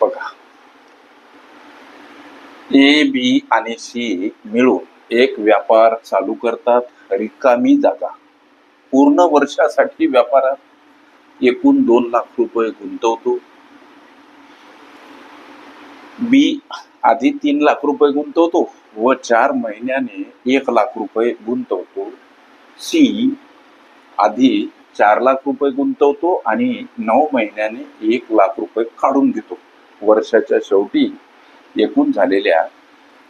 बघा, ए, बी आणि सी मिळून एक व्यापार चालू करतात. रिकामी जागा. पूर्ण वर्षासाठी व्यापारात एकूण 2,00,000 रुपये गुंतवतो. बी आधी 3,00,000 रुपये गुंतवतो व 4 महिन्याने 1,00,000 रुपये गुंतवतो. सी आधी 4,00,000 रुपये गुंतवतो आणि 9 महिन्याने 1,00,000 रुपये काढून घेतो. वर्षाच्या शेवटी एकूण झालेल्या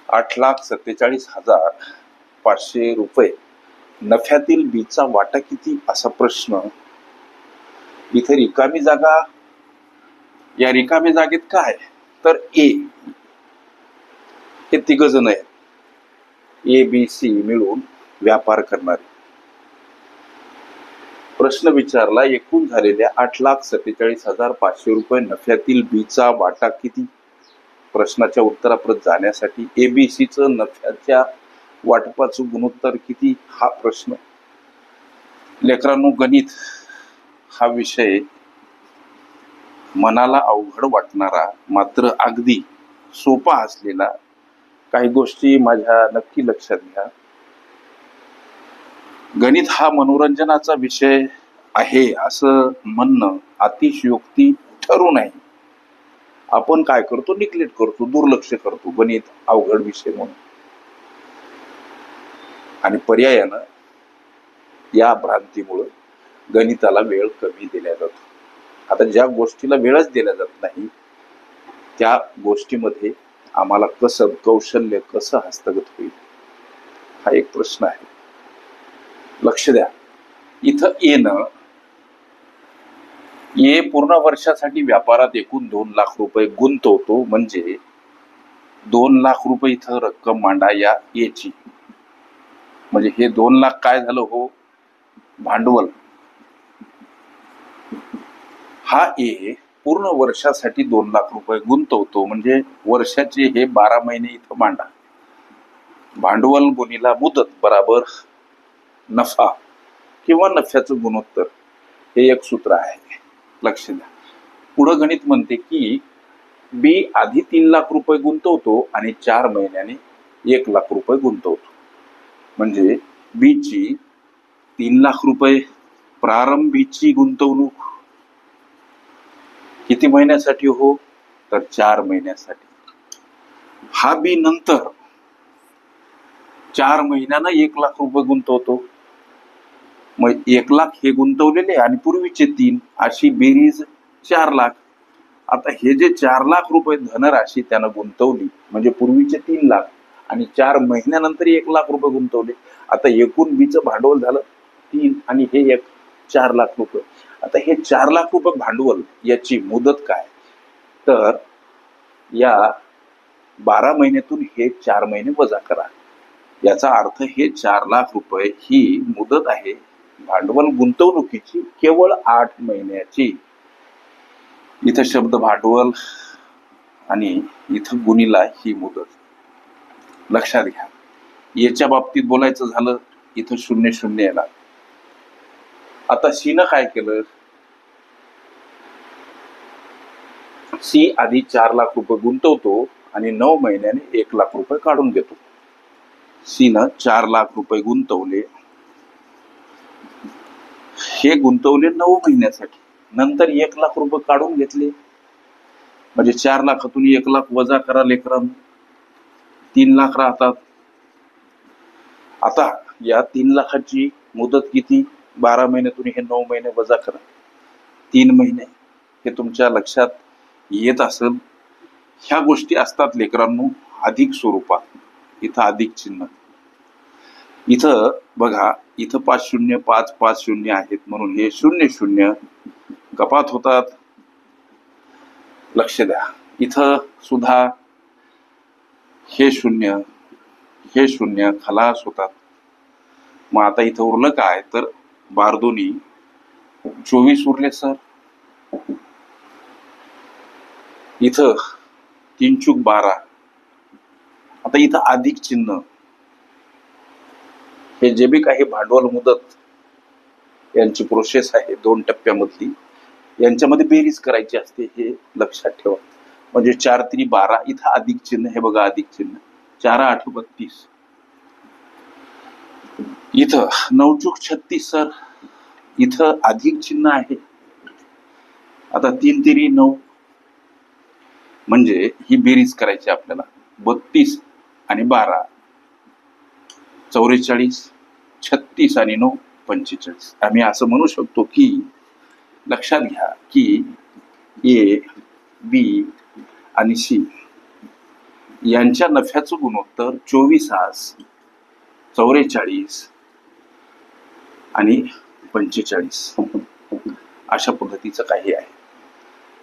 8,47,500 रुपये नफ्यातील बीचा वाटा किती, असा प्रश्न. इथे रिकामी जागा. या रिकामी जागेत काय तर ए, हे 3 जण आहेत. ए, बी, सी मिळून व्यापार करणारे. प्रश्न विचारला, एकूण झालेल्या 8,47,500 रुपये नफ्यातील बीचा वाटा किती. प्रश्नाच्या उत्तरापर्यंत जाण्यासाठी एबीसीचं नफ्याच्या वाटपाचं गुणोत्तर किती, हा प्रश्न. लेकरांनो, गणित हा विषय मनाला अवघड वाटणारा मात्र अगदी सोपा असलेला. काही गोष्टी माझ्या नक्की लक्षात घ्या. गणित हा मनोरंजनाचा विषय आहे असं म्हणणं अतिशयोक्ती ठरू नये. आपण काय करतो, निग्लेक्ट करतो, दुर्लक्ष करतो गणित अवघड विषय म्हणून. आणि पर्यायानं या भ्रांतीमुळे गणिताला वेळ कमी दिला जातो. आता ज्या गोष्टीला वेळच दिला जात नाही त्या गोष्टीमध्ये आम्हाला कसं कौशल्य कसं हस्तगत होईल, हा एक प्रश्न आहे. लक्ष द्या. इथं ए पूर्ण वर्षासाठी व्यापारात एकूण 2,00,000 रुपये गुंतवतो. म्हणजे 2,00,000 रुपये इथं रक्कम मांडा या एची. म्हणजे हे 2,00,000 काय झालं हो, भांडवल. हा ए पूर्ण वर्षासाठी 2,00,000 रुपये गुंतवतो. म्हणजे वर्षाचे हे 12 महिने इथं मांडा. भांडवल गुणिला मुदत बराबर नफा किंवा नफ्याचं गुणोत्तर, हे एक सूत्र आहे. लक्ष द्या. पुढं गणित म्हणते की बी आधी 3,00,000 रुपये गुंतवतो आणि 4 महिन्याने 1,00,000 रुपये गुंतवतो. म्हणजे बीची 3,00,000 रुपये प्रारंभीची गुंतवणूक किती महिन्यासाठी हो, तर 4 महिन्यासाठी. हा बी नंतर 4 महिन्यानं 1,00,000 रुपये गुंतवतो. मग 1,00,000 हे गुंतवलेले आणि पूर्वीचे 3, अशी बेरीज 4,00,000. आता हे जे 4,00,000 रुपये धनराशी त्यानं गुंतवली, म्हणजे पूर्वीचे 3,00,000 आणि 4 महिन्यानंतर 1,00,000 रुपये गुंतवले. आता एकूण बीचं भांडवल झालं 3 आणि हे 4,00,000 रुपये. आता हे 4,00,000 रुपये भांडवल, याची मुदत काय, तर या 12 महिन्यातून हे 4 महिने वजा करा. याचा अर्थ हे 4,00,000 रुपये ही मुदत आहे भांडवल गुंतवणुकीची, केवळ 8 महिन्याची. इथं शब्द भांडवल आणि इथं गुणिला ही मुदत. लक्षात घ्या. याच्या बाबतीत बोलायचं झालं, इथं 0,0 येणार. आता सीनं काय केलं, सी आधी 4,00,000 रुपये गुंतवतो आणि 9 महिन्याने 1,00,000 रुपये काढून घेतो. सीनं 4,00,000 रुपये गुंतवले. हे गुंतवले 9 महिन्यासाठी. नंतर 1,00,000 रुपये काढून घेतले. म्हणजे 4,00,000तून 1,00,000 वजा करा लेकरांनो, 3,00,000 राहतात. आता या 3,00,000ची मुदत किती, 12 महिन्यातून हे 9 महिने वजा करा, 3 महिने. हे तुमच्या लक्षात येत असेल. ह्या गोष्टी असतात लेकरांनो अधिक स्वरूपात. इथं अधिक चिन्ह. इथं बघा, इथं 5 शून्य 5 5 शून्य आहेत म्हणून हे 0,0 कपात होतात. लक्ष द्या. इथं सुद्धा हे 0 हे 0 खलास होतात. मग आता इथं उरलं काय, तर 12 24 उरले सर. इथं 3 चूक 12. आता इथं अधिक चिन्ह. हे जे बी काही भांडवल मुदत यांची प्रोसेस आहे 2 टप्प्यामधली, यांच्यामध्ये बेरीज करायची असते, हे लक्षात ठेवा. म्हणजे 4 3 12, इथं अधिक चिन्ह, हे बघा अधिक चिन्ह, 4 8 32, इथं 9 चूक 36 सर, इथं अधिक चिन्ह आहे. आता 3 3 9, म्हणजे ही बेरीज करायची आपल्याला. 32 आणि 12 44, 36 आणि 9 45. आम्ही असं म्हणू शकतो की, लक्षात घ्या की ए, बी आणि सी यांच्या नफ्याचं गुणोत्तर 24 आस, 44 आणि 45 अशा पद्धतीचं काही आहे.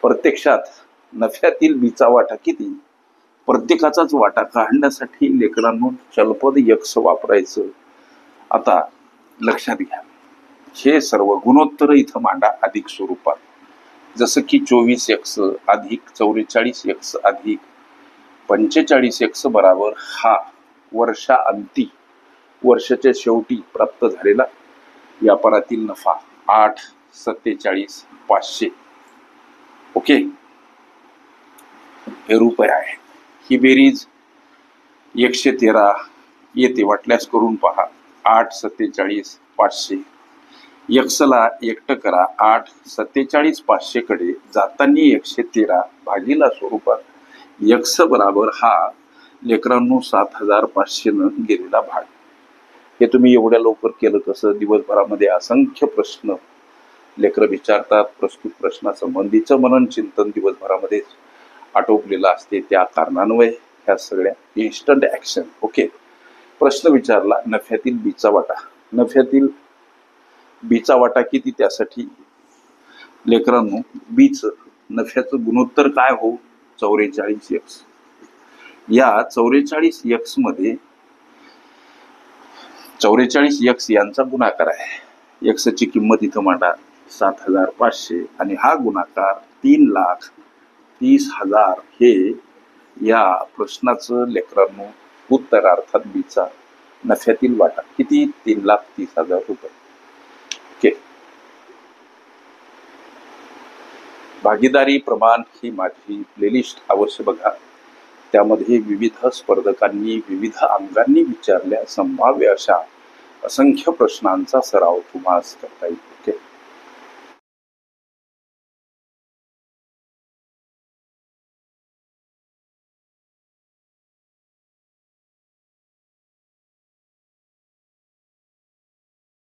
प्रत्यक्षात नफ्यातील बीचा वाटा किती, प्रत्येकाचाच वाटा काढण्यासाठी लेकरांनो चलपद यक्स वापरायचं. आता लक्षात घ्या, हे सर्व गुणोत्तर इथं मांडा अधिक स्वरूपात. जसं की 24 एक्स अधिक 44 एक्स अधिक 45 एक्स बराबर हा वर्षाअंती, वर्षाच्या शेवटी प्राप्त झालेला व्यापारातील नफा 8,47,500. ओके, हे रुपये आहे. ही बेरीज 113 येते, वाटल्यास करून पहा. 8,47,500 यक्सला एकटं करा. 8,47,500 कडे जाताना 113 भागीला स्वरूपात यक्स बराबर हा लेकरांनो 7,500 न गेलेला भाग. हे तुम्ही एवढ्या लवकर केलं कसं? दिवसभरामध्ये असंख्य प्रश्न लेकरं विचारतात. प्रस्तुत प्रश्नासंबंधीचं मनन चिंतन दिवसभरामध्ये आटोपलेलं असते. त्या कारणान्वये ह्या सगळ्या इन्स्टंट ऍक्शन. ओके, प्रश्न विचारला नफ्यातील बीचा वाटा. नफ्यातील बीचा वाटा किती? त्यासाठी लेकरांनो बीचं नफ्याचं गुणोत्तर काय हो? 44 एक्स. या 44 एक्स मध्ये 44 एक्स यांचा गुणाकार आहे. एक्सची किंमत इथं मांडा 7,500 आणि हा गुणाकार 3,30,000 हे या प्रश्नाचं लेकरांनो उत्तर, अर्थात बीचा नफ्यातील वाटा किती? 3,30,000 रुपये. ओके, भागीदारी प्रमाण ही माझी प्लेलिस्ट अवश्य बघा. त्यामध्ये विविध स्पर्धकांनी विविध अंगांनी विचारल्या संभाव्य अशा असंख्य प्रश्नांचा सराव तुम्हाला करता येईल.